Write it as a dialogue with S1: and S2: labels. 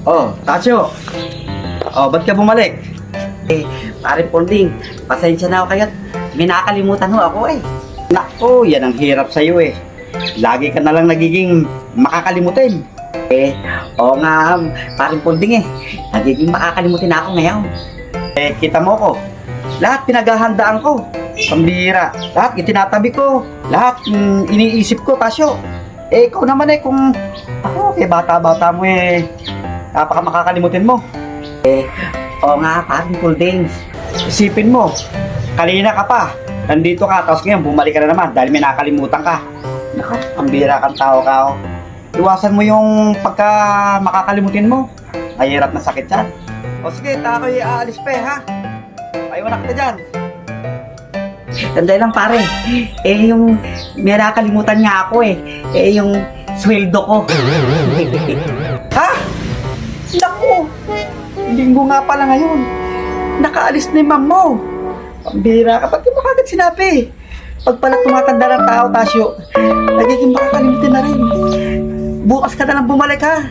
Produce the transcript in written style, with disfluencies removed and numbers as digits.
S1: Oh, Tasyo. Oh, ba't ka bumalik? Pare Ponding, pasensya na ako kaya't may nakakalimutan ho ako eh. Nako, yan ang hirap sa'yo eh. Lagi ka na lang nagiging makakalimutin. Oo nga, pare Ponding eh. Nagiging makakalimutin ako ngayon. Kita mo ko. Lahat pinaghahandaan ko. Pambira. Lahat itinatabi ko. Lahat iniisip ko, Tasyo. Ikaw naman eh, kung ako, bata-bata mo eh. Napaka makakalimutin mo. Oo nga, parang Ponding. Isipin mo, kanina ka pa. Nandito ka, tapos ngayon bumalik ka na naman dahil may nakalimutan ka. Naku, pambira kang tao ka. Oh. Iwasan mo yung pagka makakalimutin mo. Mahirap na sakit yan. O sige, tako'y aalis pa eh, ha? Ayaw na kita dyan. Tanda lang pare, yung may nakakalimutan nga ako eh. Yung sweldo ko. Ha? Naku! Linggo nga pala ngayon. Nakaalis na yung ma'am mo. Pambira ka, ba't di mo kagad sinabi? Pag pala tumatanda ng tao, Tasyo, nagiging makakalimutin na rin. Bukas ka na lang bumalik ha.